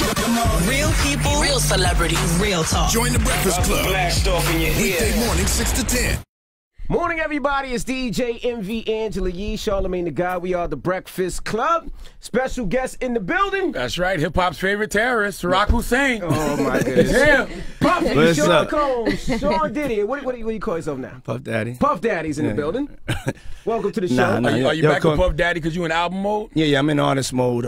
Real people, real celebrities, real talk. Join the Breakfast Club. Blast off in your Weekday morning, 6 to 10. Morning, everybody. It's DJ MV Angela Yee, Charlamagne the God. We are the Breakfast Club. Special guest in the building. That's right. Hip hop's favorite terrorist, Ciroc Hussein. Oh my goodness. Yeah. Puffy, What's Sean up? Combs, Sean Diddy. What do you call yourself now? Puff Daddy. Puff Daddy's in the building. Welcome to the show. Nah, Are you Yo, back come- to Puff Daddy because you in album mode? Yeah, I'm in artist mode.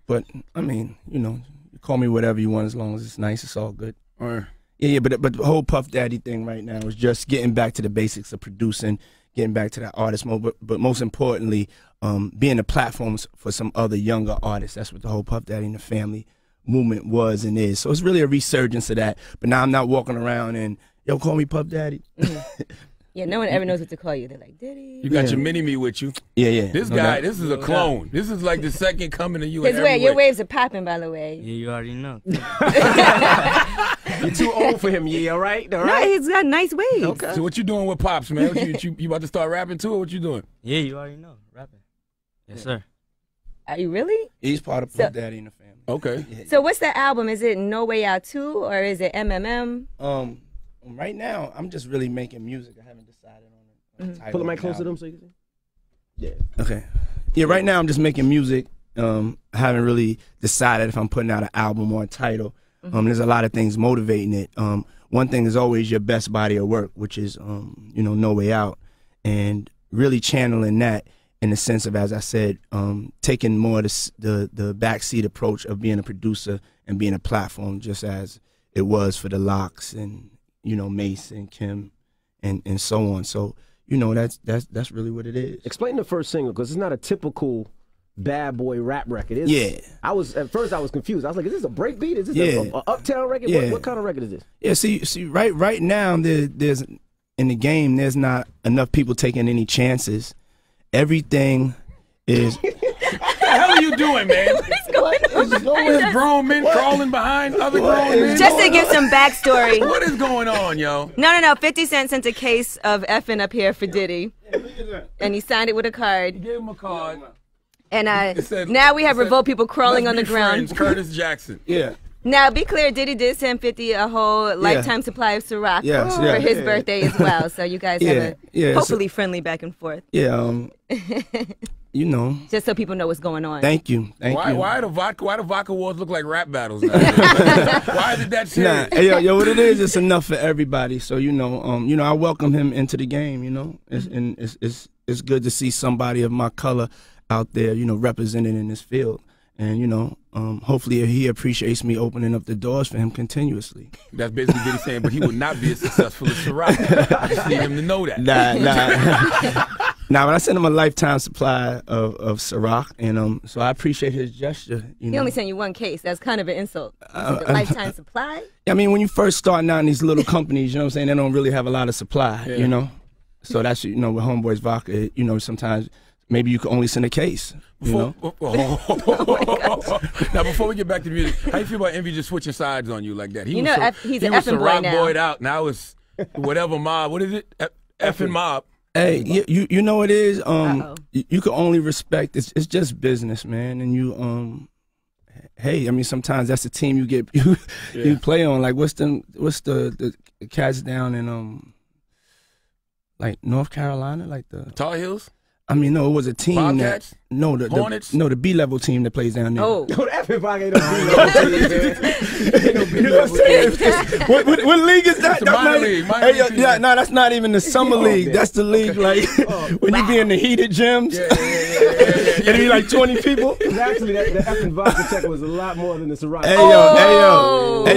But I mean, you call me whatever you want as long as it's nice. It's all good. Or Yeah, but the whole Puff Daddy thing right now is just getting back to the basics of producing, getting back to that artist mode. But most importantly, being a platform for some other younger artists. That's what the whole Puff Daddy and the Family movement was and is. So it's really a resurgence of that. But now I'm not walking around and yo, call me Puff Daddy. Yeah, no one ever knows what to call you. They're like, Diddy. you got your mini-me with you. Yeah. This No guy, doubt. this is a clone. This is like the second coming of you. His in way, every your way. waves are popping, by the way. Yeah, you already know. You're too old for him, Yee, all right? All No, right? he's got nice waves. Okay. So what you doing with Pops, man? You about to start rapping too, or what you doing? Yeah, you already know. Rapping. Yes, sir. Are you really? He's part of Puff Daddy and the Family. Okay. Yeah. So what's the album? Is it No Way Out 2 or is it MMM? Right now, I'm just really making music. I haven't decided on it. Pull the mic closer to them so you can see. Yeah. Okay. Yeah, right now I'm just making music. I haven't really decided if I'm putting out an album or a title. There's a lot of things motivating it. One thing is always your best body of work, which is, No Way Out. And really channeling that in the sense of, as I said, taking more of the backseat approach of being a producer and being a platform, just as it was for the Lox and, Mace and Kim and so on. So, that's really what it is. Explain the first single, because it's not a typical bad boy rap record. It's, Yeah. At first I was confused. I was like, is this a break beat? Is this Yeah. a uptown record? Yeah. What kind of record is this? Yeah, see, right now there's in the game there's not enough people taking any chances. Everything is What the hell are you doing, man? There's grown men crawling behind other grown men. Just to give some backstory. What is going on, yo? No. 50 Cent sent a case of effing up here for Diddy. And he signed it with a card. Give him a card. And It says- now we have it says, revolt people crawling "Let's on the be ground. friends, Curtis Jackson. yeah. Now, be clear, Diddy did send 50 a whole lifetime supply of Ciroc Yes, for yeah. his birthday as well. So you guys have Yeah, a so- hopefully friendly back and forth. Yeah, Just so people know what's going on. Thank you. Why the vodka wars look like rap battles now? Why did that shit? Nah, hey, yo, what it is, it's enough for everybody. So I welcome him into the game. It's good to see somebody of my color out there, represented in this field. And hopefully he appreciates me opening up the doors for him continuously. That's basically what he's saying, but he would not be as successful as Ciroc. I just need him to know that. Nah, but I sent him a lifetime supply of Ciroc, and so I appreciate his gesture. He only sent you one case. That's kind of an insult. The lifetime supply? I mean, when you first starting out in these little companies, they don't really have a lot of supply, So that's, with Homeboys Vodka, sometimes maybe you can only send a case, Now, before we get back to the music, how you feel about Envy just switching sides on you like that? He's he an was effing boy Ciroc now. boyed out. Now it's whatever mob. What is it? Effing mob. Hey, you know it is. Uh-oh. You can only respect. It's just business, man. And you hey, I mean sometimes that's the team you play on. Like what's the cats down in like North Carolina, like the Tar Heels. I mean, no, it was a team Bobcats? the Hornets? the B-level team that plays down there. Oh. Yo, that Vodka ain't no You know what I'm saying? What league is that? It's a minor league. Minor Hey, league team. no, that's not even the summer league. That's the league, like when you be in the heated gyms. Yeah. And it be like 20 people. Actually, the effing vodka check was a lot more than the Ciroc. Hey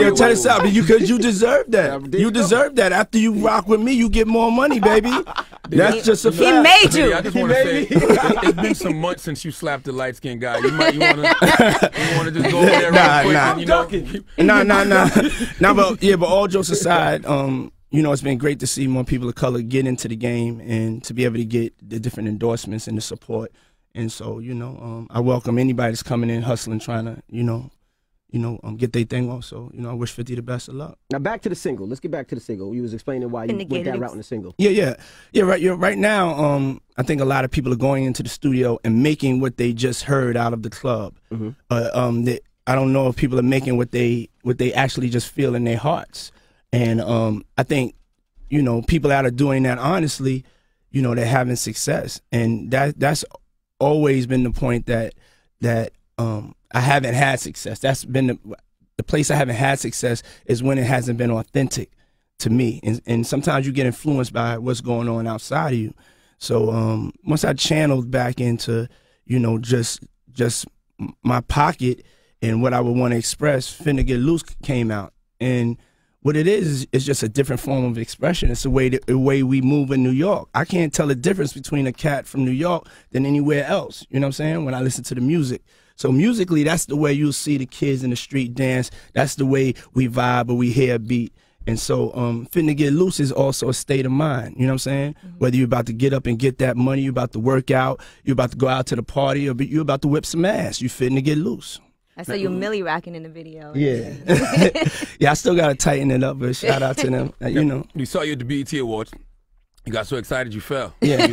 yo, check this out, because you deserve that. You deserve that. After you rock with me, you get more money, baby. That's just a fact. He made you. I just want to say, it's been some months since you slapped the light-skinned guy. You want to just go over there real quick Nah, but all jokes aside, it's been great to see more people of color get into the game and to be able to get the different endorsements and the support. And so, I welcome anybody that's coming in, hustling, trying to, get their thing off. So, I wish 50 the best of luck. Now back to the single. Let's get back to the single. You was explaining why you went that route in the single. Yeah. Right now, I think a lot of people are going into the studio and making what they just heard out of the club. I don't know if people are making what they actually just feel in their hearts. And I think, you know, people that are doing that honestly, you know, they're having success. And that's always been the point that I haven't had success. That's been the place I haven't had success is when it hasn't been authentic to me. And sometimes you get influenced by what's going on outside of you. So once I channeled back into, you know, just my pocket and what I would want to express, Finna Get Loose came out. And what it is just a different form of expression. It's the way we move in New York. I can't tell the difference between a cat from New York than anywhere else, you know what I'm saying, when I listen to the music. So musically, that's the way you'll see the kids in the street dance. That's the way we vibe or we hear a beat. And so Finna Get Loose is also a state of mind, you know what I'm saying? Whether you're about to get up and get that money, you're about to work out, you're about to go out to the party, or you're about to whip some ass, you finna get loose. I saw you Millie rocking in the video. Yeah. Yeah, I still got to tighten it up, but shout out to them, you know. We saw you at the BET Awards. You got so excited you fell. Yeah.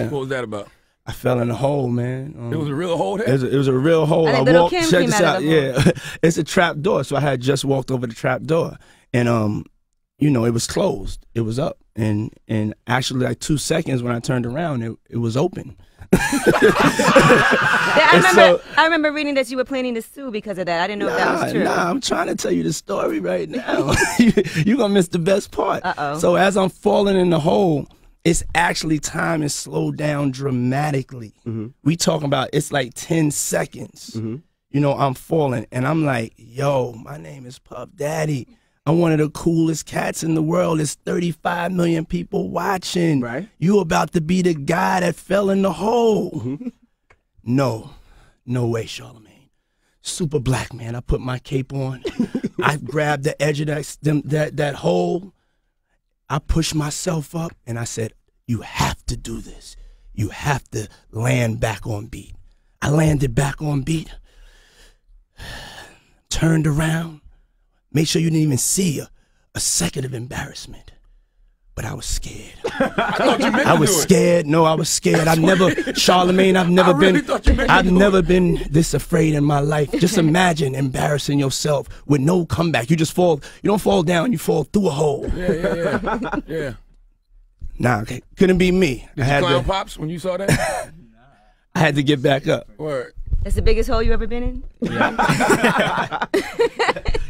What was that about? I fell in a hole, man. It was a real hole there? It was a real hole. I think Little Kim came out of the hole. Yeah. It's a trap door, so I had just walked over the trap door. And, you know, it was closed. It was up. And actually, like 2 seconds when I turned around, it was open. I remember reading that you were planning to sue because of that. I didn't know if that was true. Nah, I'm trying to tell you the story right now. You're going to miss the best part. Uh-oh. So as I'm falling in the hole, it's actually time is slowed down dramatically. We talking about it's like 10 seconds. You know, I'm falling and I'm like, yo, my name is Puff Daddy. I'm one of the coolest cats in the world. There's 35 million people watching. Right. You about to be the guy that fell in the hole. No way, Charlamagne. Super black man. I put my cape on. I grabbed the edge of that hole. I pushed myself up and I said, you have to do this. You have to land back on beat. I landed back on beat. Turned around. Make sure you didn't even see a second of embarrassment. But I was scared. I was scared. No, I was scared. Charlamagne, I've never been this afraid in my life. Just imagine embarrassing yourself with no comeback. You just fall, you don't fall down, you fall through a hole. Yeah. Nah, okay. Couldn't be me. Did you clown Pops when you saw that? I had to get back up. Word. That's the biggest hole you ever been in?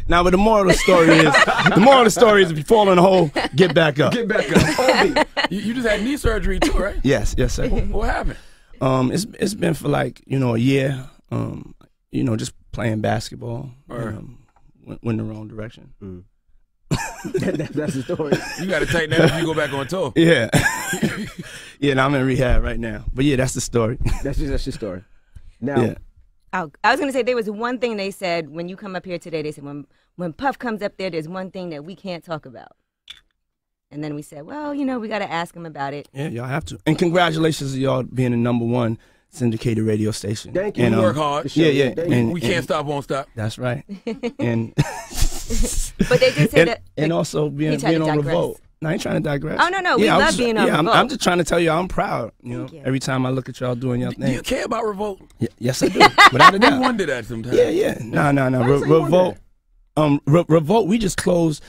Now, but the moral of the story is if you fall in a hole, get back up. Get back up. You just had knee surgery too, right? Yes, sir. What happened? It's been for like, you know, a year. You know, just playing basketball. Went the wrong direction. That's the story. You got to tighten that up if you go back on tour. Yeah. Yeah, and I'm in rehab right now. But yeah, that's the story. That's your story. Now, yeah. I was going to say there was one thing they said when you come up here today. They said when Puff comes up there, there's one thing that we can't talk about. And then we said, well, you know, we got to ask him about it. Yeah, y'all have to. And congratulations to y'all being the #1 syndicated radio station. Thank you. And, We work hard. Yeah. We can't stop, won't stop. That's right. And But they did say that. And also being on Revolt. No, I ain't trying to digress. Oh, no. We love being on Revolt. I'm just trying to tell you I'm proud. You know, Thank you. every time I look at y'all doing your thing. Do you care about Revolt? Yes, I do. Without a doubt. I wonder that sometimes. Yeah. No. Revolt. Revolt, we just closed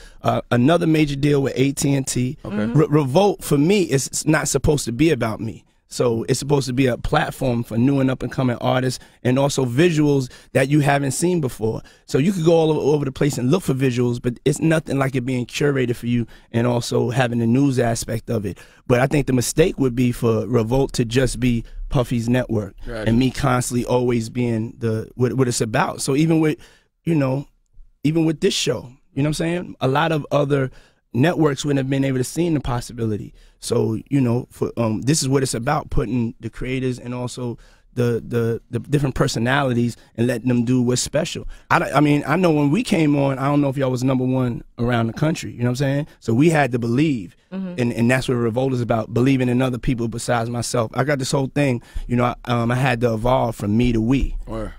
another major deal with AT&T. Okay. Revolt, for me, is not supposed to be about me. So it's supposed to be a platform for new and up-and-coming artists and also visuals that you haven't seen before. So you could go all over the place and look for visuals, but it's nothing like it being curated for you and also having the news aspect of it. But I think the mistake would be for Revolt to just be Puffy's network and me constantly always being what it's about. So even with, you know, even with this show, you know what I'm saying? A lot of other networks wouldn't have been able to see the possibility. So, you know, for this is what it's about, putting the creators and also the different personalities and letting them do what's special. I mean, I know when we came on, I don't know if y'all was #1 around the country, you know what I'm saying? So we had to believe, and that's what Revolt is about, believing in other people besides myself. I got this whole thing, you know, I had to evolve from me to we.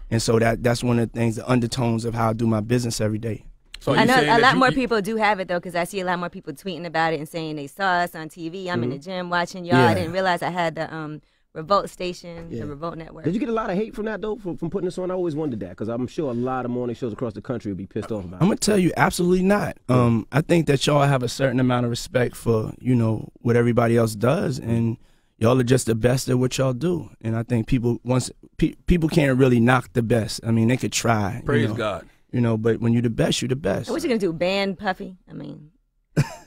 And so that's one of the things, the undertones of how I do my business every day. So I know a lot more people do have it, though, because I see a lot more people tweeting about it and saying they saw us on TV. I'm in the gym watching y'all. I didn't realize I had the Revolt Station, the Revolt Network. Did you get a lot of hate from that, though, from putting this on? I always wondered that, because I'm sure a lot of morning shows across the country would be pissed off about it. I'm going to tell you, absolutely not. I think that y'all have a certain amount of respect for, you know, what everybody else does, and y'all are just the best at what y'all do. And I think people can't really knock the best. I mean, they could try. Praise God. You know, but when you're the best, you're the best. What you going to do, ban Puffy? I mean,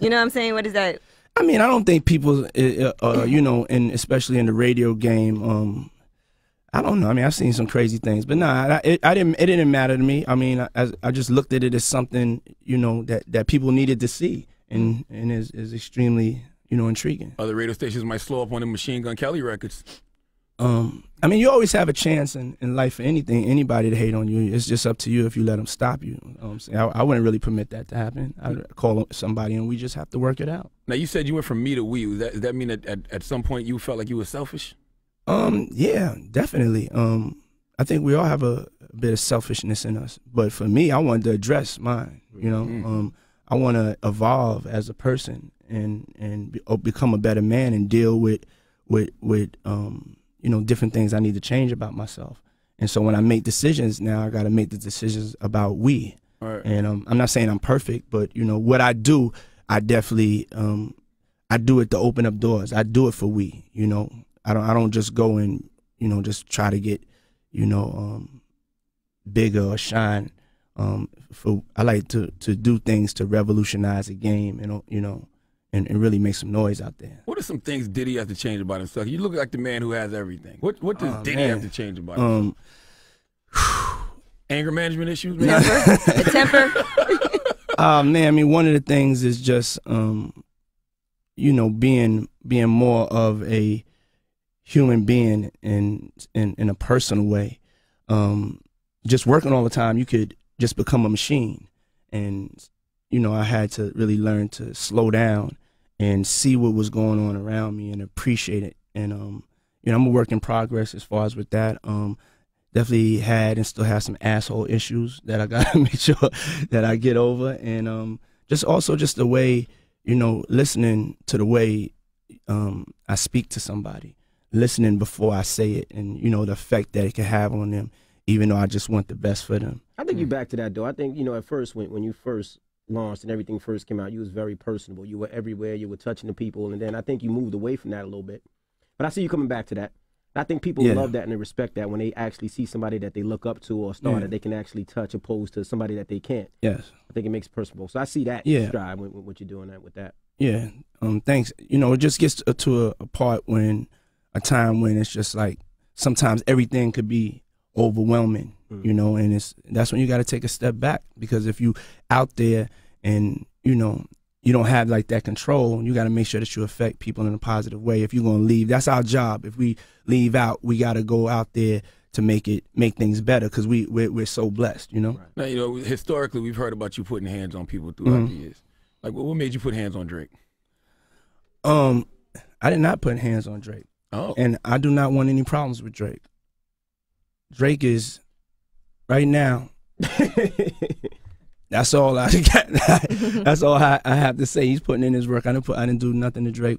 you know what I'm saying? What is that? I mean, I don't think people, you know, and especially in the radio game, I don't know. I mean, I've seen some crazy things, but nah, it didn't matter to me. I mean, I just looked at it as something, you know, that people needed to see, and is extremely, you know, intriguing. Other radio stations might slow up on the Machine Gun Kelly records. I mean, you always have a chance in life for anybody to hate on you. It's just up to you if you let them stop you. I wouldn't really permit that to happen. I'd call somebody and we just have to work it out. Now, you said you went from me to we. Does that mean that at some point you felt like you were selfish? Yeah, definitely. I think we all have a bit of selfishness in us. But for me, I wanted to address mine, you know. I want to evolve as a person and become a better man and deal with you know, different things I need to change about myself. And so when I make decisions now, I got to make the decisions about we. Right. And I'm not saying I'm perfect, but, you know, what I do, I definitely, I do it to open up doors. I do it for we, you know. I don't just go and, you know, just try to get, you know, bigger or shine. I like to do things to revolutionize the game and, you know, and really make some noise out there. What are some things Diddy has to change about himself? You look like the man who has everything. What does Diddy have to change about himself? Anger management issues, maybe? The temper? Man, I mean, one of the things is just, you know, being more of a human being in a personal way. Just working all the time, you could just become a machine. And, you know, I had to really learn to slow down and see what was going on around me and appreciate it. And, you know, I'm a work in progress as far as with that. Definitely had and still have some asshole issues that I got to make sure that I get over. And just the way, you know, listening to the way I speak to somebody, listening before I say it, and, you know, the effect that it can have on them, even though I just want the best for them. I think you back to that, though. I think, you know, at first when you first launched and everything first came out, you was very personable. You were everywhere. You were touching the people. And then I think you moved away from that a little bit. But I see you coming back to that. I think people love that and they respect that when they actually see somebody that they look up to or star that they can actually touch opposed to somebody that they can't. Yes. I think it makes it personable. So I see that stride with what you're doing with that. Yeah. Thanks. You know, it just gets to a part a time when it's just like sometimes everything could be overwhelming, you know, and that's when you got to take a step back, because if you out there and, you know, you don't have like that control, you got to make sure that you affect people in a positive way. If you're going to leave, that's our job. If we leave out, we got to go out there to make things better, because we're so blessed, you know. Right. Now, you know, historically we've heard about you putting hands on people throughout the years. Like, what made you put hands on Drake? I did not put hands on Drake. Oh. And I do not want any problems with Drake. Drake is, right now, that's all I got. That's all I have to say. He's putting in his work. I didn't do nothing to Drake.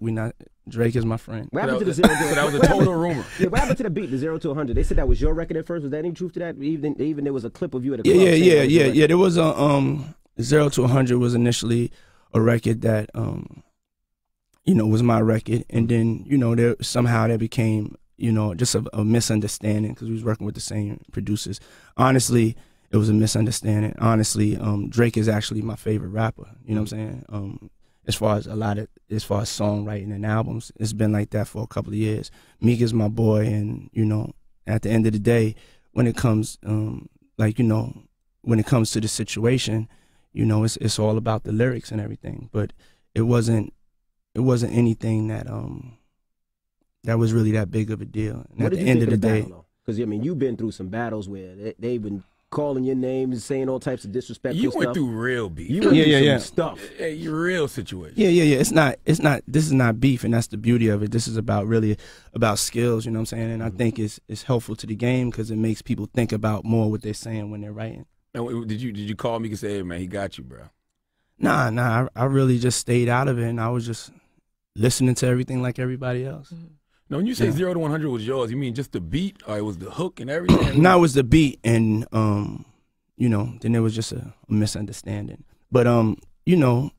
Drake is my friend. What happened to the 0 to 100? That was a total rumor. Yeah, what happened to the beat, the 0 to 100? They said that was your record at first. Was there any truth to that? Even there was a clip of you at a club. Yeah. There was a 0 to 100 was initially a record that you know, was my record, and then, you know, somehow there became, you know, just a misunderstanding, because we was working with the same producers. Honestly, it was a misunderstanding. Honestly, Drake is actually my favorite rapper. You know what I'm saying? As far as songwriting and albums, it's been like that for a couple of years. Meek is my boy, and, you know, at the end of the day, when it comes, like, you know, when it comes to the situation, you know, it's all about the lyrics and everything. But it wasn't anything that that was really that big of a deal. And at the end of the day, because I mean, you've been through some battles where they've been calling your names and saying all types of disrespectful stuff. You went through real beef. You went through some stuff. Your real situation. Yeah. It's not. This is not beef, and that's the beauty of it. This is really about skills. You know what I'm saying? And I think it's helpful to the game, because it makes people think about more what they're saying when they're writing. And did you call me and say, "Hey man, he got you, bro"? Nah. I really just stayed out of it, and I was just listening to everything like everybody else. Now, when you say 0 to 100 was yours, you mean just the beat, or it was the hook and everything? No, it was the beat, and you know, then there was just a misunderstanding. But you know,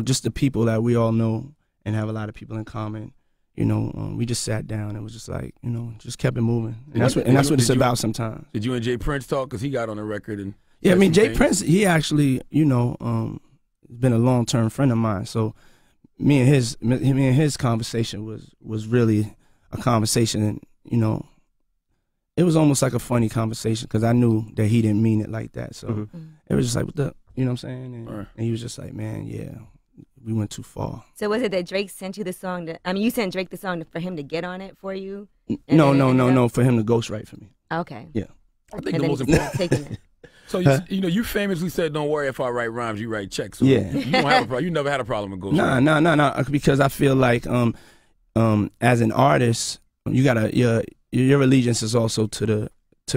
just the people that we all know and have a lot of people in common. You know, we just sat down and was just like, you know, just kept it moving, and that's what it's about sometimes. Did you and Jay Prince talk? Because he got on the record and yeah, I mean, Jay Prince, he actually, you know, been a long-term friend of mine, so. Me and his conversation was really a conversation, and you know, it was almost like a funny conversation because I knew that he didn't mean it like that. So it was just like, what the, you know what I'm saying? And he was just like, man, yeah, we went too far. So was it that Drake sent you the song? You sent Drake the song for him to get on it for you? No, for him to ghostwrite for me. Okay. Yeah. I think the most important. So you know, you famously said, "Don't worry if I write rhymes, you write checks." So yeah, you don't have a problem. You never had a problem with ghostwriting. No, because I feel like as an artist, you gotta your allegiance is also to the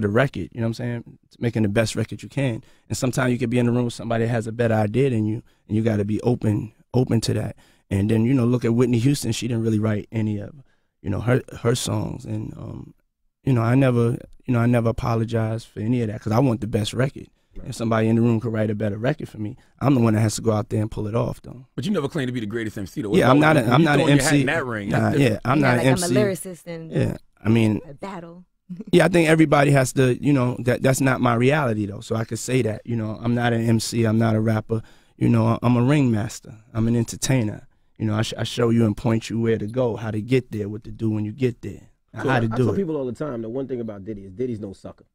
record. You know what I'm saying? It's making the best record you can. And sometimes you could be in the room with somebody that has a better idea than you, and you got to be open to that. And then, you know, look at Whitney Houston. She didn't really write any of, you know, her songs. And you know, I never apologized for any of that because I want the best record. If somebody in the room could write a better record for me, I'm the one that has to go out there and pull it off, though. But you never claimed to be the greatest MC, though. Yeah, I'm not an MC. In that ring. Yeah, I'm not an MC. I'm a lyricist and yeah, I mean, a battle. Yeah, I think everybody has to, you know, that's not my reality, though. So I could say that, you know, I'm not an MC, I'm not a rapper. You know, I'm a ringmaster. I'm an entertainer. You know, I show you and point you where to go, how to get there, what to do when you get there, so how to do I tell it. people all the time, the one thing about Diddy is Diddy's no sucker.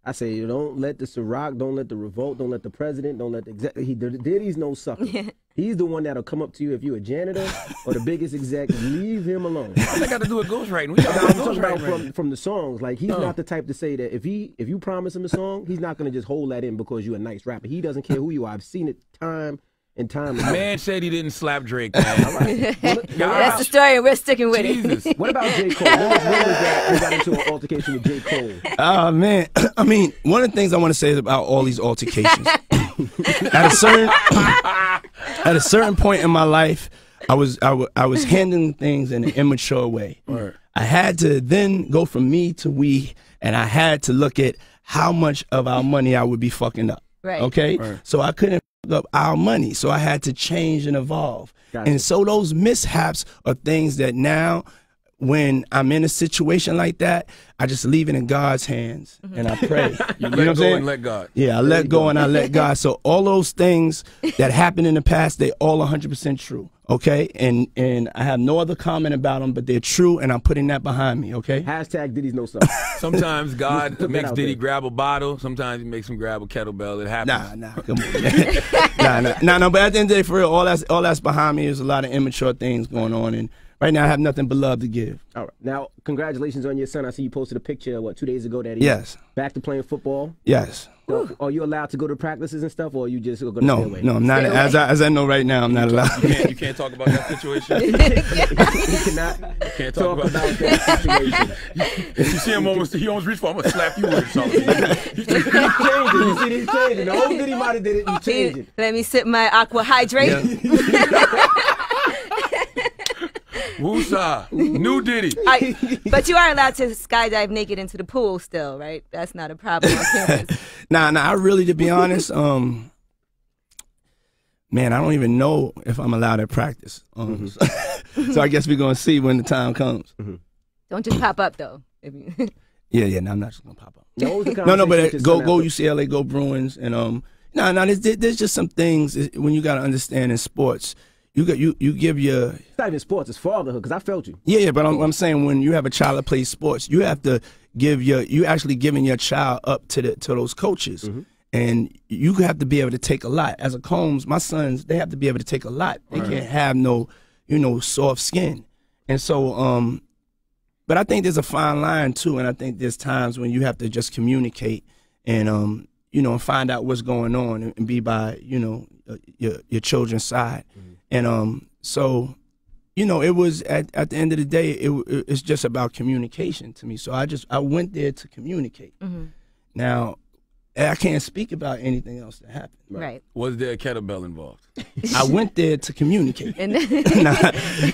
I say, don't let the Ciroc, don't let the revolt, don't let the president, don't let the exec. Diddy's no sucker. He's the one that'll come up to you if you're a janitor or the biggest exec. Leave him alone. What's that got to do with ghostwriting? I'm talking about from the songs. Like, he's not the type to say that if you promise him a song, he's not going to just hold that in because you're a nice rapper. He doesn't care who you are. I've seen it time and time again. Man said he didn't slap Drake, man. That's the story. We're sticking with it. What about J. Cole? When was that you got into an altercation with J. Cole? Oh, man. I mean, one of the things I want to say is about all these altercations. At a certain point in my life, I was handling things in an immature way. Right. I had to then go from me to we, and I had to look at how much of our money I would be fucking up. Right. Okay? Right. So I couldn't fuck up our money. So I had to change and evolve. Gotcha. And so those mishaps are things that now, when I'm in a situation like that, I just leave it in God's hands and I pray. You know what let I'm go saying? and let God. Yeah, I let go and I let God. So all those things that happened in the past, they all 100% true. Okay, and I have no other comment about them, but they're true, and I'm putting that behind me. Okay. Hashtag Diddy's no sucker. Sometimes God Put that makes out Diddy there. grab a bottle. Sometimes he makes him grab a kettlebell. It happens. Nah, come on. nah. But at the end of the day, for real, all that's behind me. There's a lot of immature things going on, and right now I have nothing but love to give. All right. Now, congratulations on your son. I see you posted a picture, 2 days ago that he's Yes. back to playing football. Yes. So, are you allowed to go to practices and stuff, or are you just going to stay away? No, I'm not. As I know right now, I'm not allowed. You can't talk about that situation. He cannot Can't talk talk about that situation. If you see him he almost reached for, I'm gonna slap you with something. He's changing. You see, he's changing. The old Diddy might have did it. He's changing. Let me sip my aqua hydrate. Woosah, new Diddy. But you are allowed to skydive naked into the pool still, right? That's not a problem on campus. Nah. I really, to be honest, man, I don't even know if I'm allowed to practice. So I guess we're gonna see when the time comes. Don't just pop up though. Yeah. No, I'm not just gonna pop up. No, But go UCLA, go Bruins, and there's just some things when you gotta understand in sports. You give your. It's not even sports. It's fatherhood. Because I felt you. Yeah, but I'm saying when you have a child that plays sports, you have to you actually giving your child up to those coaches, and you have to be able to take a lot. As a Combs, my sons, they have to be able to take a lot. They can't have no, soft skin, and so but I think there's a fine line too, and I think there's times when you have to just communicate and and find out what's going on and be by your children's side. And so, it was at the end of the day, it's just about communication to me. So I went there to communicate. Now, I can't speak about anything else that happened. Right. Was there a kettlebell involved? I went there to communicate. And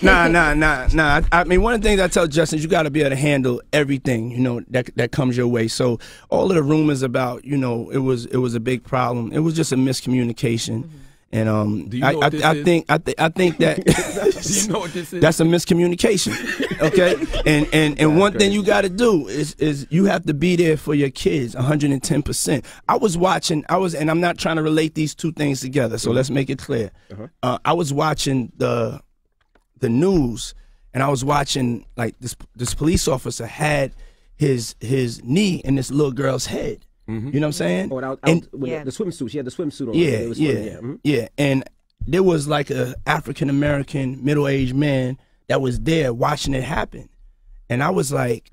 Nah. I mean, one of the things I tell Justin is you got to be able to handle everything, you know, that comes your way. So all of the rumors about, you know, it was a big problem. It was just a miscommunication. And Do you know what this I is? think that Do you know what this is? that's a miscommunication. Okay, and one thing you got to do is you have to be there for your kids 110%. And I'm not trying to relate these two things together. So let's make it clear. I was watching the news, and I was watching like this police officer had his knee in this little girl's head. You know what I'm saying? Oh, And- the swimsuit. She had the swimsuit on. Yeah, They was yeah, swimming, yeah. And there was like a African American middle-aged man that was there watching it happen, and I was like,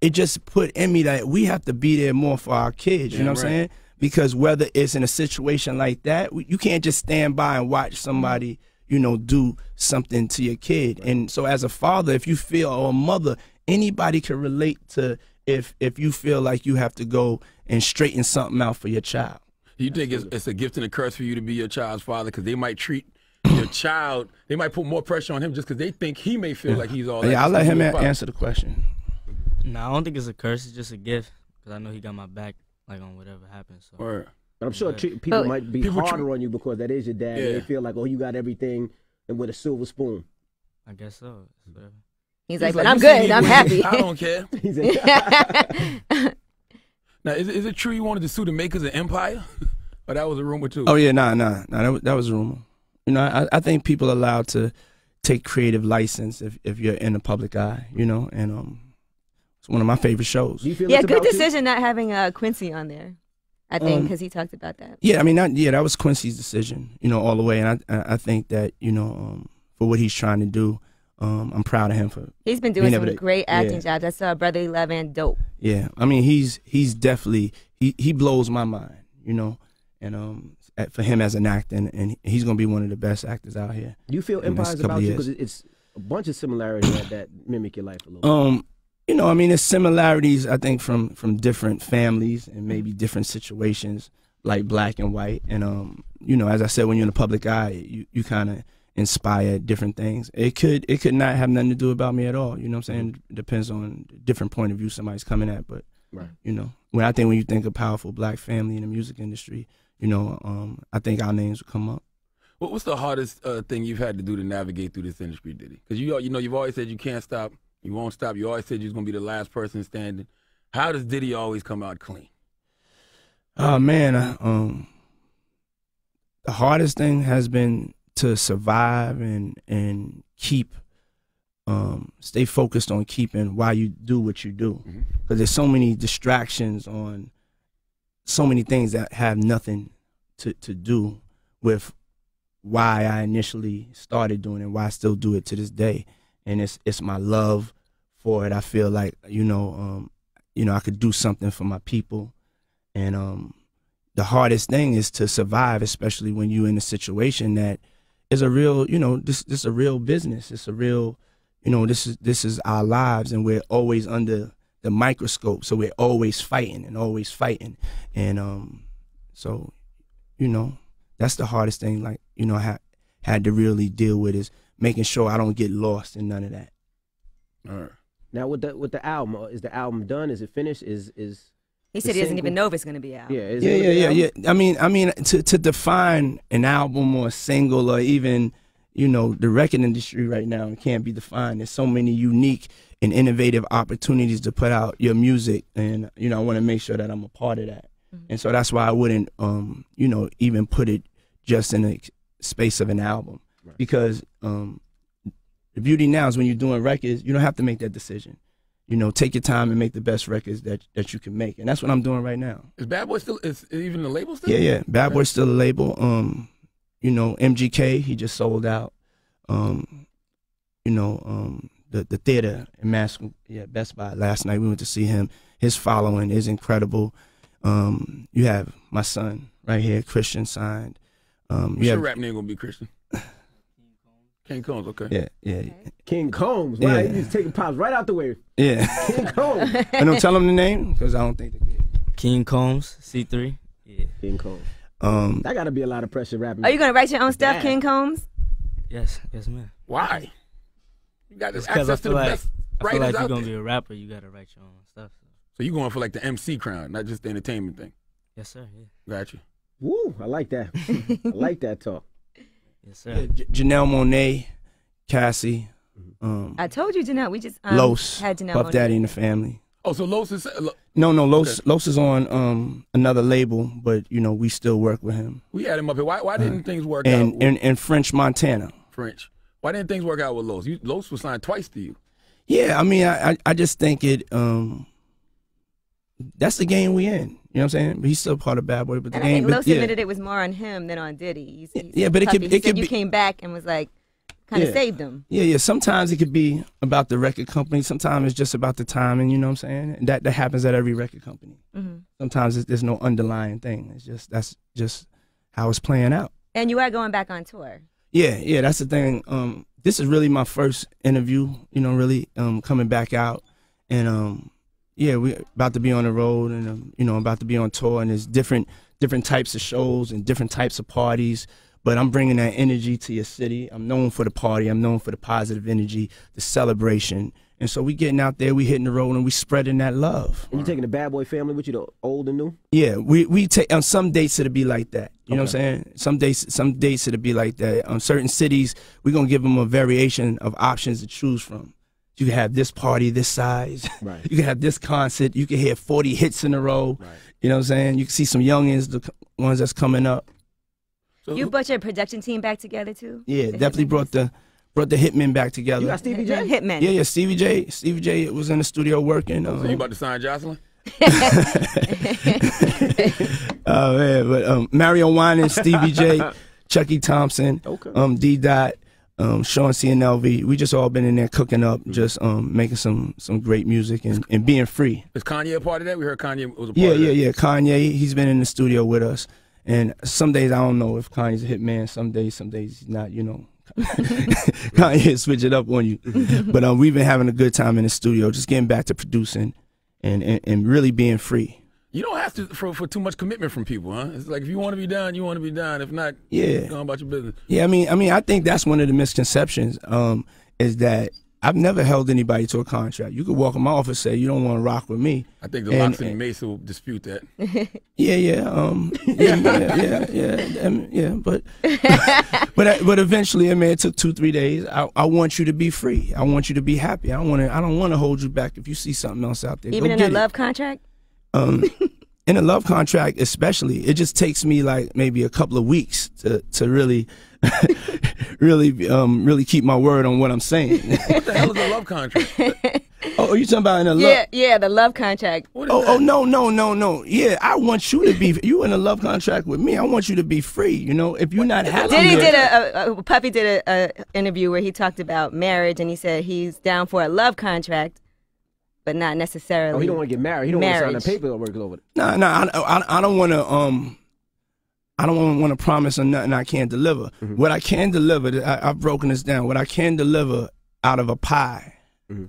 it just put in me that we have to be there more for our kids. You know what I'm saying? Because whether it's in a situation like that, you can't just stand by and watch somebody, you know, do something to your kid. And so, as a father, if you feel, or a mother, anybody can relate to if you feel like you have to go and straighten something out for your child. Do you think it's a gift and a curse for you to be your child's father? Because they might treat your child, they might put more pressure on him just because they think he may feel like he's all that. Yeah, I'll let him He's a father. answer the question. Nah, I don't think it's a curse. It's just a gift. Because I know he got my back, like, on whatever happens. So. Word. But I'm sure Yeah. people might be People harder on you because that is your dad. And Yeah. they feel like, oh, you got everything and with a silver spoon. I guess so. It's whatever. he's like, but "You I'm see good. me I'm win. happy. I don't care. He said, Now, is it true you wanted to sue the makers of Empire? Or that was a rumor too? Oh yeah, nah. That was a rumor. You know, I think people are allowed to take creative license if you're in the public eye. You know, and it's one of my favorite shows. do you feel Yeah, it's good about you? decision not having Quincy on there. I think because he talked about that. Yeah, I mean, that was Quincy's decision. You know, all the way, and I think that, you know, for what he's trying to do, I'm proud of him for. He's been doing Being some able to- great acting yeah. jobs. I saw Brotherly Love and Dope. Yeah, I mean, he's definitely he blows my mind. You know, and for him as an actor, and he's gonna be one of the best actors out here. Do you feel in the next Empire's couple about you years. because it's a bunch of similarities that mimic your life a little bit? You know, I mean, there's similarities, I think, from different families and maybe different situations, like black and white. And you know, as I said, when you're in the public eye, you kind of inspire different things. It could not have nothing to do about me at all. You know what I'm saying? It depends on the different point of view somebody's coming at. But you know, when you think of powerful black family in the music industry, you know, I think our names will come up. What's the hardest thing you've had to do to navigate through this industry, Diddy? Because you know, you've always said you can't stop, you won't stop. You always said you was gonna be the last person standing. How does Diddy always come out clean? Oh man, the hardest thing has been to survive and keep, stay focused on keeping why you do what you do. Because there's so many distractions on so many things that have nothing to do with why I initially started doing it, why I still do it to this day. And it's my love for it. I feel like, you know, I could do something for my people. And the hardest thing is to survive, especially when you're in a situation that is a real, you know, this is a real business. It's a real, you know, this is our lives, and we're always under the microscope. So we're always fighting. And so, you know, that's the hardest thing. Like, you know, I had to really deal with is making sure I don't get lost in none of that. All right. Now with the album, is the album done? Is it finished? Is He said he doesn't even know if it's going to be out. yeah? Is it gonna be Yeah. out? I mean, to define an album or a single or even, you know, the record industry right now, it can't be defined. There's so many unique and innovative opportunities to put out your music, and you know, I want to make sure that I'm a part of that. And so that's why I wouldn't, you know, even put it just in the space of an album, because the beauty now is when you're doing records, you don't have to make that decision. You know, take your time and make the best records that you can make, and that's what I'm doing right now. Is Bad Boy still? Is even the label still? Yeah. Bad Boy's still a label. You know, MGK, he just sold out. You know, the theater in Best Buy last night. We went to see him. His following is incredible. You have my son right here, Christian, signed. What's your rap name gonna be, Christian? King Combs, okay. Yeah. King Combs, right? Yeah. He's taking pops right out the way. Yeah. King Combs. I don't tell him the name because I don't think they get it. King Combs, C3. Yeah. King Combs. That got to be a lot of pressure rapping. Are you gonna write your own stuff, Yeah. King Combs? Yes, man. Why? You got It's because I access to feel the like best I feel writers like you're out gonna there. be a rapper. You gotta write your own stuff. So you going for like the MC crown, not just the entertainment thing. Yes, sir. Yeah. Got you. Woo, I like that. I like that talk. Yes, sir. Yeah, Janelle Monáe, Cassie, I told you, Janelle. We just Los, had Janelle. Puff Monáe. Daddy and the Family. Oh, so Los is No, Los is on another label, but you know we still work with him. we had him up here. Why didn't things work And out? With and French Montana. French. Why didn't things work out with Los? Los was signed twice to you. Yeah, I mean, I just think it. That's the game we in. You know what I'm saying? But he's still part of Bad Boy, but the And I game. think Los yeah. admitted it was more on him than on Diddy. Yeah, but it could- Puffy. it He could said you be- came back and was like, kind of Yeah. saved him. Yeah. Sometimes it could be about the record company. Sometimes it's just about the timing. You know what I'm saying? And that happens at every record company. Mm-hmm. Sometimes there's no underlying thing. That's just how it's playing out. And you are going back on tour. Yeah, that's the thing. This is really my first interview, you know, really coming back out. And yeah, we're about to be on the road and, you know, about to be on tour. And there's different types of shows and different types of parties. But I'm bringing that energy to your city. I'm known for the party. I'm known for the positive energy, the celebration. And so we getting out there, we hitting the road, and we spreading that love. And you taking the Bad Boy family with you, the old and new? Yeah, we take on some dates it'll be like that. You know what I'm saying? Some dates it'll be like that. On certain cities, we're gonna give them a variation of options to choose from. You can have this party this size. Right. You can have this concert. You can hear 40 hits in a row. Right. You know what I'm saying? You can see some youngins, the ones that's coming up. So You brought your production team back together too? Yeah, The definitely Hitmen? brought the Hitmen back together. You got Stevie The J? Hitmen. Yeah, Stevie J was in the studio working. So you about to sign Jocelyn? Oh man, but Mario Winans, Stevie J, Chucky Thompson, Okay. D Dot, Sean C and LV. We just all been in there cooking up, just making some great music and being free. Is Kanye a part of that? We heard Kanye was a part Yeah, of that. yeah. Kanye, he's been in the studio with us. And some days I don't know if Kanye's a hitman. Some days he's not. You know, Kanye switch it up on you. But we've been having a good time in the studio, just getting back to producing and really being free. You don't have to for too much commitment from people, huh? It's like if you want to be down, you want to be down. If not, Yeah. go on about your business. Yeah, I mean, I think that's one of the misconceptions. Is that I've never held anybody to a contract. You could walk in my office and say you don't want to rock with me. I think the And- Loxley and Mace will dispute that. Yeah. But eventually, I mean, it took 2-3 days. I want you to be free. I want you to be happy. I don't want to hold you back. If you see something else out there, Even go in get a it. love contract? In a love contract, especially, it just takes me like maybe a couple of weeks to really, really keep my word on what I'm saying. What the hell is a love contract? Oh, you talking about in a love? Yeah, the love contract. What is Oh, that? no. Yeah, I want you to be. You in a love contract with me. I want you to be free. You know, if you're not happy, Diddy with- did Puffy did a interview where he talked about marriage, and he said he's down for a love contract, but not necessarily. Oh, he don't want to get married. He don't want to sign Marriage. the paperwork over it. No, I don't want to. I don't want to promise on nothing I can't deliver. Mm-hmm. What I can deliver, I've broken this down. What I can deliver out of a pie Mm-hmm.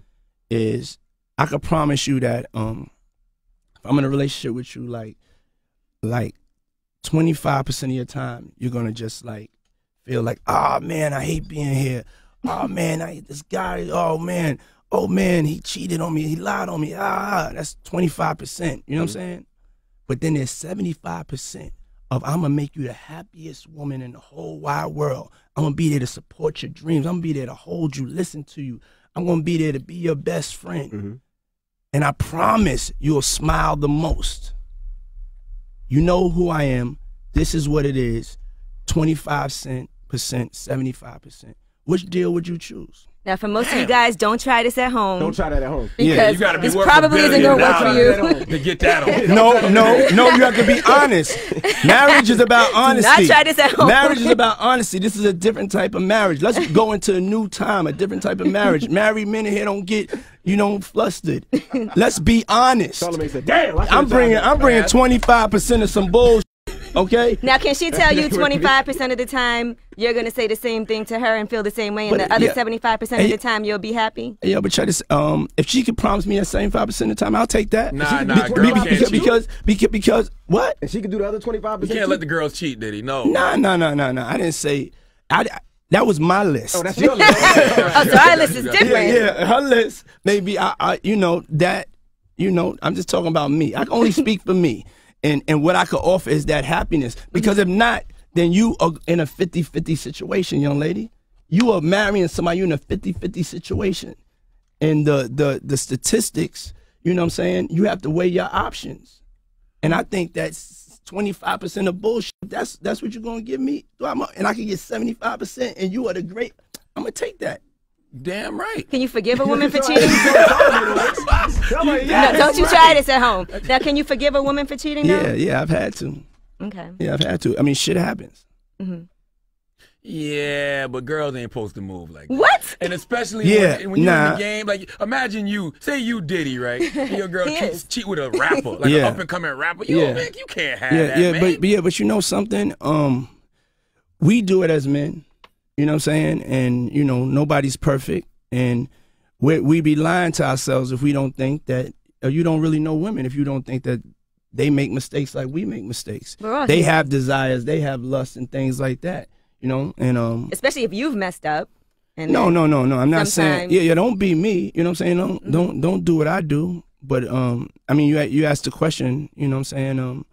is I could promise you that if I'm in a relationship with you, like 25% of your time, you're gonna just like feel like, oh man, I hate being here. Oh man, I hate this guy. Oh man, he cheated on me. He lied on me. That's 25%. You know what I'm saying? But then there's 75% of I'm gonna make you the happiest woman in the whole wide world. I'm gonna be there to support your dreams. I'm gonna be there to hold you, listen to you. I'm gonna be there to be your best friend. And I promise you'll smile the most. You know who I am. This is what it is. 25%, 75%. Which deal would you choose? Now, for most of you guys, don't try this at home. Don't try that at home. Because you gotta be this worth probably $1 isn't billion going to work for you. to get that on. No, you have to be honest. Marriage is about honesty. not try this at home. Marriage is about honesty. This is a different type of marriage. Let's go into a new time, a different type of marriage. Married men in here don't get, flustered. Let's be honest. Charlamagne said, damn. I'm bringing 25% of some bullshit Okay. Now, can she tell you 25% of the time you're gonna say the same thing to her and feel the same way, and But, the other yeah. 75% of the time you'll be happy? Yeah, but try this. If she could promise me that 75% of the time, I'll take that. Nah, Be- girl be- can't cheat. Because what? And she can do the other 25%. You can't let the girls cheat, Diddy. No. Nah. I didn't say. That was my list. Oh, that's your list. Oh, so our list is different. Yeah, her list. Maybe I'm just talking about me. I can only speak for me. And what I could offer is that happiness. Because if not, then you are in a 50-50 situation, young lady. You are marrying somebody, you're in a 50-50 situation. And the statistics, you know what I'm saying? You have to weigh your options. And I think that's 25% of bullshit. That's what you're going to give me. And I can get 75%, and you are the great. I'm going to take that. Damn right. Can you forgive a woman for cheating? No, don't you try this at home. Now, can you forgive a woman for cheating? Though? Yeah, I've had to. Okay. Yeah, I've had to. I mean, shit happens. Mm-hmm. Yeah, but girls ain't supposed to move like that. What? And especially when you're in the game, like imagine say you Diddy, right? And your girl cheat with a rapper, like an up and coming rapper. You can't have that, man. But you know something? We do it as men. You know what I'm saying? And you know nobody's perfect, and we be lying to ourselves if we don't think that. Or you don't really know women if you don't think that they make mistakes like we make mistakes. They have desires, they have lust and things like that. You know, and especially if you've messed up. And no. I'm not saying. Yeah. Don't be me. You know what I'm saying? Don't do what I do. But I mean, you asked the question. You know what I'm saying?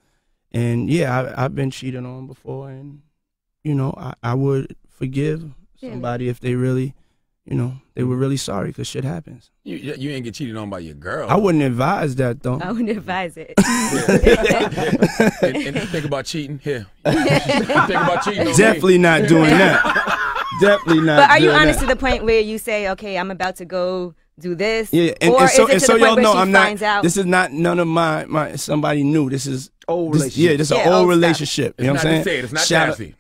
And yeah, I've been cheated on before, and you know, I would forgive somebody if they really, you know, they were really sorry because shit happens. You ain't get cheated on by your girl. I wouldn't advise that though. I wouldn't advise it. and think about cheating here. Think about cheating on Definitely me. not doing that. Definitely not. But are you doing honest that. to the point where you say, okay, I'm about to go do this? Yeah, or and so, is it to the y'all point know where she I'm not. finds out? This is not none of my somebody new. This is old this, relationship. yeah, this is Yeah, an old old relationship. It's You know not what I'm to saying? say it. It's not Shout out- Cassie.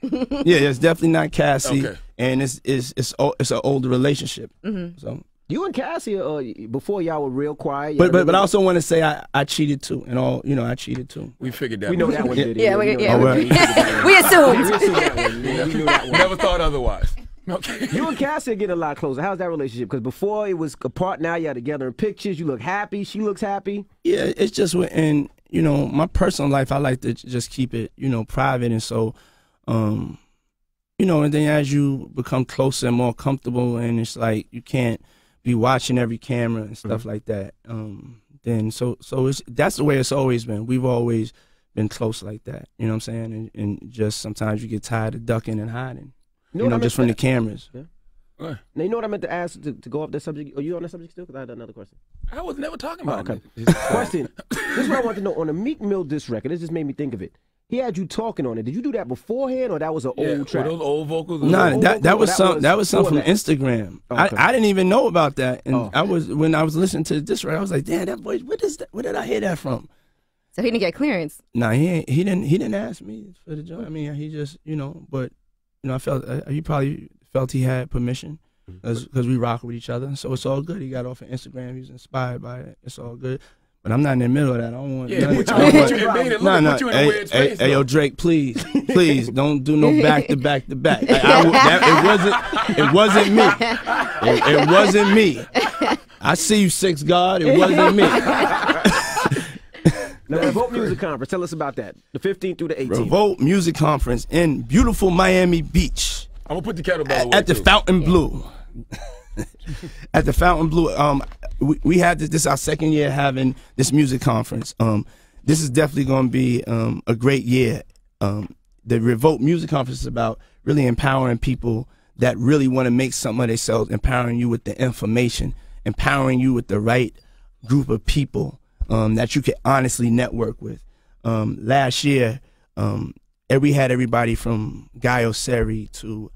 Yeah, it's definitely not Cassie, Okay. and it's an older relationship. So, You and Cassie, before y'all were real quiet. but I also want to say I cheated too, and I cheated too. We figured that. we know that one. Diddy. Yeah, we we know assumed. that one. We knew that one. Never thought otherwise. Okay. You and Cassie are getting a lot closer. How's that relationship? Because before it was apart, now y'all together in pictures. You look happy. She looks happy. Yeah, it's just in my personal life, I like to just keep it private, and so and then as you become closer and more comfortable, and it's like you can't be watching every camera and stuff like that. Then so that's the way it's always been. We've always been close like that. You know what I'm saying? And just sometimes you get tired of ducking and hiding. Just from the cameras. Yeah. Now, you know what I meant to ask to go off that subject? Are you on that subject still? Because I had another question. I was never talking about okay. it. Question. This is what I want to know. On the Meek Mill diss record, this just made me think of it. He had you talking on it. Did you do that beforehand, or that was an old track? Were those old vocals? No, that was something from Instagram. Okay. I didn't even know about that, and when I was listening to this record, I was like, damn, that voice. What is that? Where did I hear that from? So he didn't get clearance. No, he didn't ask me for the job. I mean, he just but I felt he probably felt he had permission because we rock with each other, so it's all good. He got off of Instagram. He was inspired by it. It's all good. But I'm not in the middle of that. I don't want. Yeah, put you in a weird space. Hey, yo, Drake, please, don't do no back to back to back. It wasn't me. It wasn't me. I see you, Six God. It wasn't me. Now, Revolt Music Conference. Tell us about that. The 15th through the 18th. Revolt Music Conference in beautiful Miami Beach. I'm gonna put the kettlebell away At the too. Fountain Blue. At the Fountain Blue. We had this our second year having this music conference. This is definitely going to be a great year. The Revolt Music Conference is about really empowering people that really want to make something of themselves, empowering you with the information, empowering you with the right group of people that you can honestly network with. Last year, we had everybody from Guy Oseary to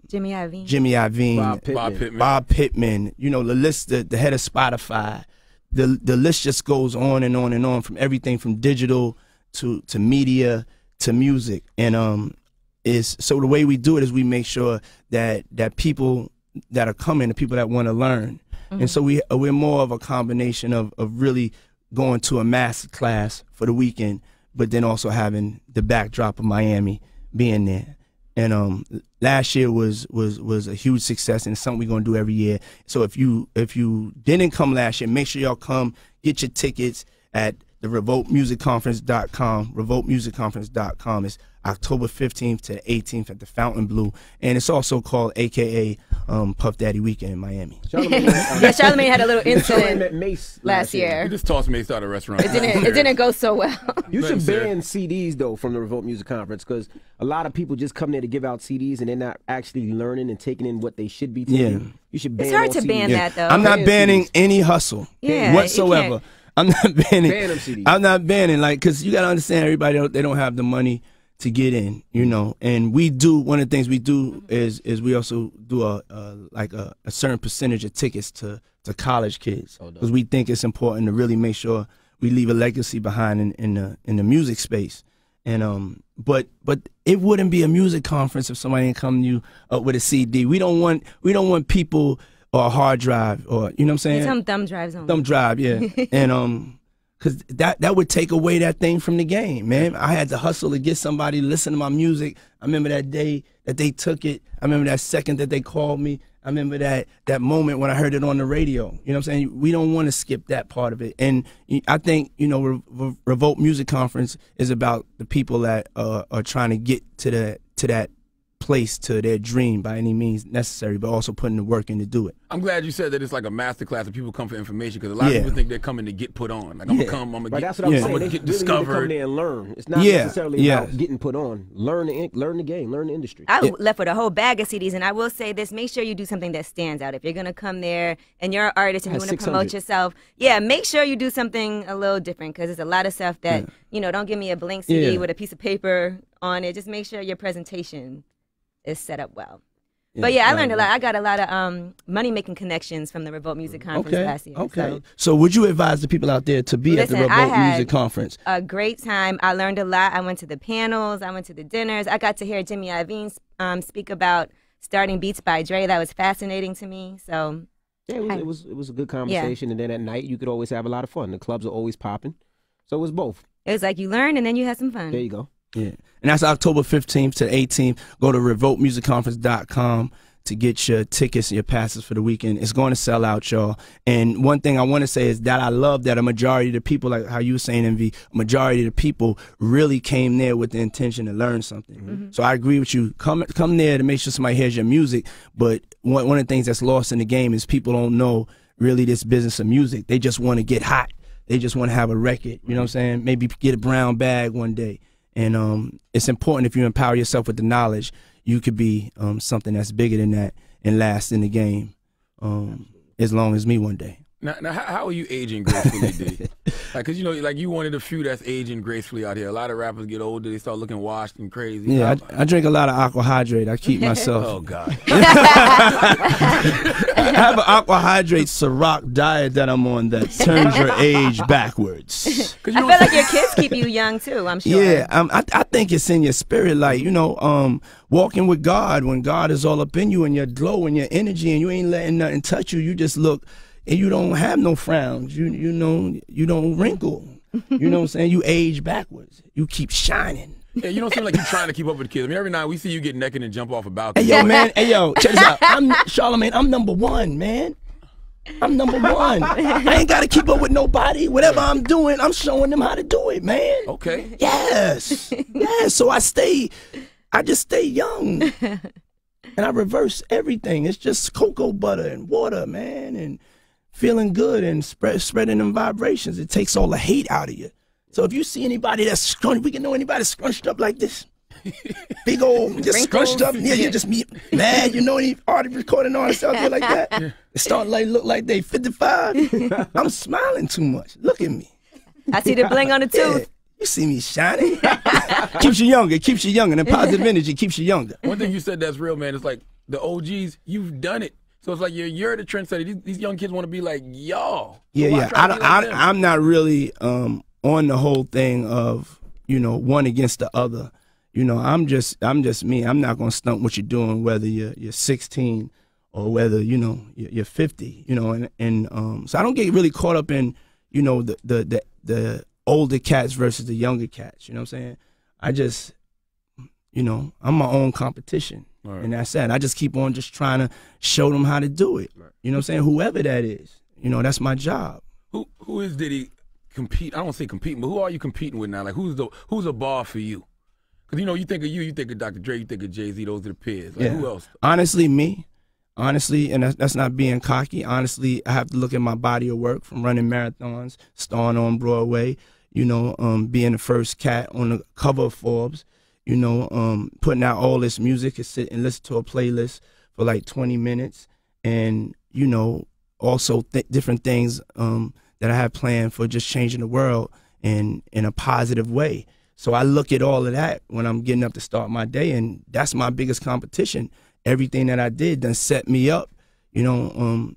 Jimmy Iovine, Bob Pittman, the list, the head of Spotify, the list just goes on and on and on, from everything from digital to media to music. And so the way we do it is we make sure that people that are coming, the people that want to learn. And so we're more of a combination of really going to a master class for the weekend, but then also having the backdrop of Miami being there. And last year was a huge success, and it's something we're gonna do every year. So if you didn't come last year, make sure y'all come. Get your tickets at the RevoltMusicConference.com. RevoltMusicConference.com. It's October 15th to the 18th at the Fountain Blue, and it's also called AKA Puff Daddy Weekend in Miami. Charlamagne had a little incident Mace last year. You just tossed Mace out of a restaurant. It didn't go so well. You should ban CDs though from the Revolt Music Conference, because a lot of people just come there to give out CDs and they're not actually learning and taking in what they should be taking. Yeah. You should ban It's hard all to CDs. ban that though. I'm not banning any hustle whatsoever. I'm not banning. Ban them CDs. I'm not banning, like, because you got to understand, everybody, they don't have the money to get in, you know. And we do, one of the things we do is we also do a certain percentage of tickets to college kids, because we think it's important to really make sure we leave a legacy behind in the music space. And but it wouldn't be a music conference if somebody didn't come to you with a CD. We don't want people or a hard drive, or, you know what I'm saying? Some thumb drives on. Thumb drive, yeah. And because that would take away that thing from the game, man. I had to hustle to get somebody to listen to my music. I remember that day that they took it. I remember that second that they called me. I remember that moment when I heard it on the radio. You know what I'm saying? We don't want to skip that part of it. And I think, you know, Revolt Music Conference is about the people that are trying to get to that place, to their dream by any means necessary, but also putting the work in to do it. I'm glad you said that it's like a master class and people come for information, because a lot of people think they're coming to get put on. Like, I'm going to come, I'm going to That's what I'm saying. I'm They going to get really need to come discovered. there and learn. It's not necessarily about getting put on. Learn the game, learn the industry. I left with a whole bag of CDs, and I will say this: make sure you do something that stands out. If you're gonna come there and you're an artist and you want to promote yourself, make sure you do something a little different, because there's a lot of stuff that don't give me a blank CD with a piece of paper on it. Just make sure your presentation is set up well. But I learned a lot. I got a lot of money-making connections from the Revolt Music Conference last year. Okay. So would you advise the people out there to be at the Revolt Music Conference? A great time. I learned a lot. I went to the panels. I went to the dinners. I got to hear Jimmy Iovine speak about starting Beats by Dre. That was fascinating to me. So it was a good conversation. And then at night you could always have a lot of fun. The clubs are always popping. So it was both. It was like you learned and then you had some fun. There you go. Yeah. And that's October 15th to the 18th. Go to RevoltMusicConference.com to get your tickets and your passes for the weekend. It's going to sell out, y'all. And one thing I want to say is that I love that a majority of the people, like how you were saying, MV, a majority of the people really came there with the intention to learn something. So I agree with you. Come there to make sure somebody hears your music. But one of the things that's lost in the game is people don't know really this business of music. They just want to get hot. They just want to have a record. You know what I'm saying? Maybe get a brown bag one day. And it's important, if you empower yourself with the knowledge, you could be something that's bigger than that and last in the game as long as me one day. Now, how are you aging gracefully, D? Like, cause you one of the few that's aging gracefully out here. A lot of rappers get older, they start looking washed and crazy. Yeah, I drink a lot of aqua hydrate. I keep myself. Oh God. I have an aqua hydrate Ciroc diet that I'm on that turns your age backwards. I feel like your kids keep you young too. I'm sure. Yeah, I think it's in your spirit, like walking with God. When God is all up in you and your glow and your energy, and you ain't letting nothing touch you, you just look. And you don't have no frowns. You don't wrinkle. You know what I'm saying? You age backwards. You keep shining. Yeah, you don't seem like you're trying to keep up with kids. I mean, every night we see you get naked and jump off a balcony. Hey, yo, man. Hey, yo, check this out. Charlamagne, I'm number one, man. I'm number one. I ain't got to keep up with nobody. Whatever I'm doing, I'm showing them how to do it, man. Okay. Yes. Yes. So I just stay young. And I reverse everything. It's just cocoa butter and water, man, and feeling good and spreading them vibrations. It takes all the hate out of you. So if you see anybody that's scrunched, we can know anybody scrunched up like this. Big old, just scrunched up. Yeah, you just me mad. You know any artist recording artists out there like that? Yeah. They start look like they 55. I'm smiling too much. Look at me. I see the bling on the tooth. Yeah. You see me shining. Keeps you younger. Keeps you younger. And positive energy keeps you younger. One thing you said that's real, man. It's like the OGs. You've done it. So it's like you're the trendsetter. These young kids want to be like y'all. Yeah, so I'm not really on the whole thing of one against the other. I'm just me. I'm not gonna stunt what you're doing, whether you're 16 or whether you're 50. So I don't get really caught up in the older cats versus the younger cats. You know what I'm saying? I just, you know, I'm my own competition. Right. And that's that. I just keep on just trying to show them how to do it. Right. You know what I'm saying? Whoever that is. You know, that's my job. Who is Diddy compete? I don't say competing, but who are you competing with now? Like, who's a bar for you? Because, you know, you think of Dr. Dre, you think of Jay-Z, those are the peers. Like, who else? Honestly, me. Honestly, and that's not being cocky. Honestly, I have to look at my body of work from running marathons, starring on Broadway, you know, being the first cat on the cover of Forbes, you know, putting out all this music and sit and listen to a playlist for like 20 minutes. And, you know, also different things that I have planned for just changing the world in a positive way. So I look at all of that when I'm getting up to start my day, and that's my biggest competition. Everything that I did done set me up. You know,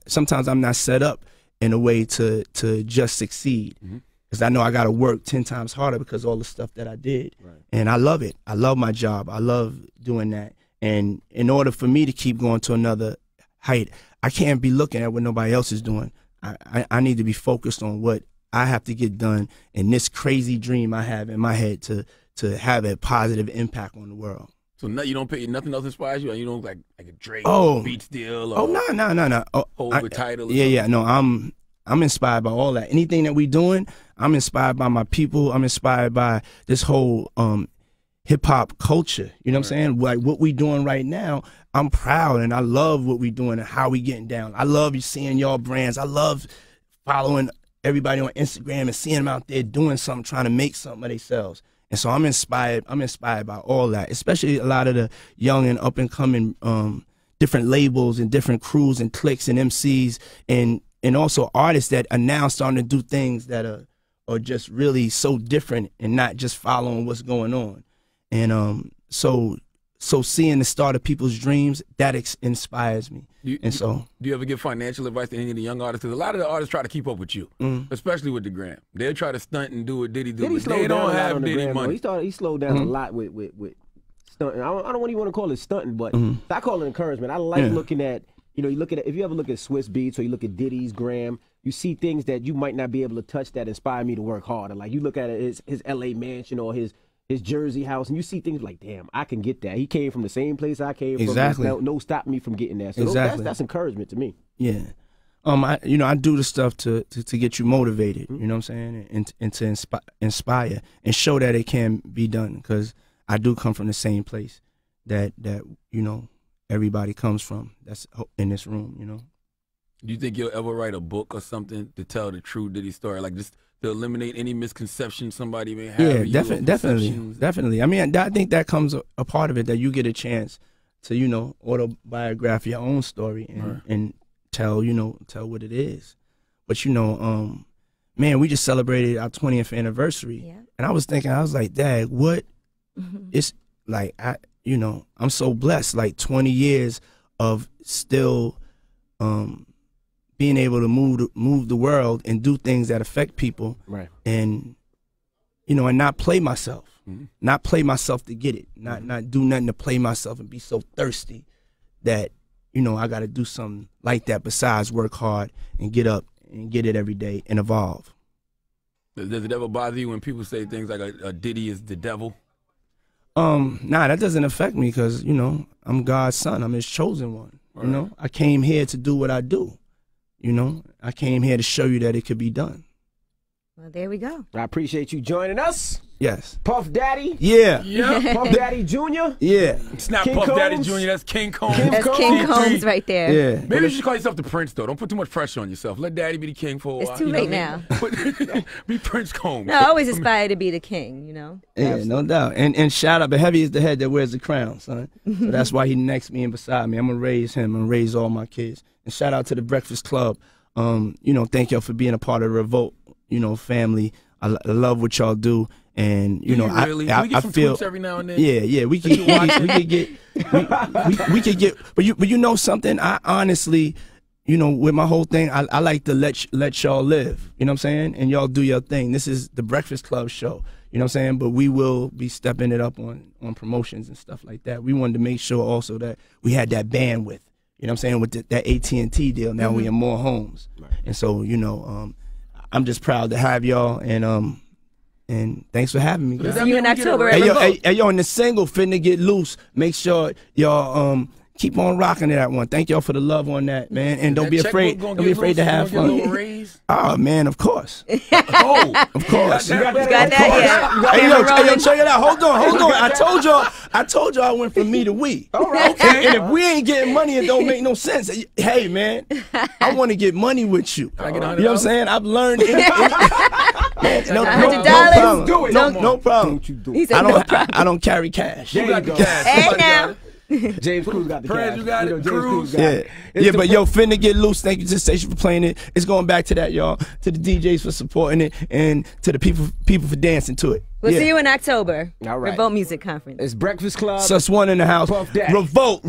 sometimes I'm not set up in a way to just succeed. Because I know I got to work 10 times harder because of all the stuff that I did. Right. And I love it. I love my job. I love doing that. And in order for me to keep going to another height, I can't be looking at what nobody else is doing. I need to be focused on what I have to get done and this crazy dream I have in my head to have a positive impact on the world. So you don't pay, nothing else inspires you? You don't like a Drake Beats deal? Or no. Over title? Yeah. No, I'm inspired by all that. Anything that we doing, I'm inspired by my people. I'm inspired by this whole hip hop culture. You know what I'm saying? Like what we doing right now, I'm proud and I love what we doing and how we getting down. I love seeing y'all brands. I love following everybody on Instagram and seeing them out there doing something, trying to make something of themselves. And so I'm inspired by all that, especially a lot of the young and up and coming different labels and different crews and cliques and MCs and also artists that are now starting to do things that are just really so different and not just following what's going on. And so seeing the start of people's dreams, that inspires me. Do you ever give financial advice to any of the young artists? Because a lot of the artists try to keep up with you, especially with the gram. They'll try to stunt and do what Diddy do. They don't have Diddy money. He slowed down a lot with stunting. I don't even want to call it stunting, but I call it encouragement. I like looking at, you know, if you ever look at Swiss Beats or you look at Diddy's gram, you see things that you might not be able to touch that inspire me to work harder. Like you look at his LA mansion or his Jersey house, and you see things like, damn, I can get that. He came from the same place I came from. Exactly. No stopping me from getting that. So that's encouragement to me. Yeah. I do the stuff to get you motivated, you know what I'm saying, and to inspire and show that it can be done, because I do come from the same place that you know everybody comes from that's in this room, you know. Do you think you'll ever write a book or something to tell the true Diddy story, like just to eliminate any misconception somebody may have? Yeah, definitely. I mean, I think that comes a part of it, that you get a chance to, you know, autobiograph your own story and tell what it is. But, you know, man, we just celebrated our 20th anniversary. Yeah. And I was like, Dad, what? It's like, I'm so blessed, like 20 years of still being able to move the world and do things that affect people, right? And and not play myself, not play myself to get it, not do nothing to play myself and be so thirsty that I got to do something like that besides work hard and get up and get it every day and evolve. Does it ever bother you when people say things like a Diddy is the devil? Nah, that doesn't affect me, because I'm God's son. I'm His chosen one. Right. I came here to do what I do. I came here to show you that it could be done. Well, there we go. I appreciate you joining us. Yes. Puff Daddy. Yeah. Puff Daddy Jr. Yeah. It's not King Puff Combs. Daddy Jr. That's King Combs. That's King Combs right there. Yeah. Maybe you should call yourself the Prince, though. Don't put too much pressure on yourself. Let Daddy be the king for a while. It's too late now. Be Prince Combs. No, I always aspire to be the king, Yeah, absolutely. No doubt. And shout out, but heavy is the head that wears the crown, son. So that's why he next me and beside me. I'm going to raise him. I'm going to raise all my kids. And shout out to the Breakfast Club. Thank y'all for being a part of the Revolt, family. I love what y'all do, and really? I we get some feel tweets every now and then. Yeah, we could get, but you know something. I honestly, with my whole thing, I like to let y'all live. You know what I'm saying? And y'all do your thing. This is the Breakfast Club show. You know what I'm saying? But we will be stepping it up on promotions and stuff like that. We wanted to make sure also that we had that bandwidth. You know what I'm saying? With that AT&T deal, now we in more homes. Right. And so, I'm just proud to have y'all, and thanks for having me, guys. See you in October. Hey, yo, and the single Finna Get Loose. Make sure y'all keep on rocking that one. Thank y'all for the love on that, man. And don't be afraid. Don't be afraid to have fun. Oh man, of course. Of course. You got that? Hey, yo, check it out. Hold on. I told y'all I went from me to we. All right. Okay. And if we ain't getting money, it don't make no sense. Hey man, I want to get money with you. You know what I'm saying? I've learned. No problem. Do it. No problem. Don't you do He it. said no problem. I don't carry cash. You got the cash. Hey Somebody now. got it. James Cruz got the Perez, cash. you got it. James Cruz. got it. Yeah, but yo, Finna Get Loose. Thank you to the station for playing it. It's going back to that, y'all. To the DJs for supporting it, and to the people for dancing to it. We'll see you in October. All right. Revolt Music Conference. It's Breakfast Club. Sus One in the house. Puff Daddy. Revolt.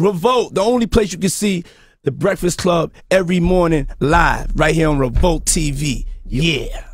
The only place you can see the Breakfast Club every morning live, right here on Revolt TV. Yeah.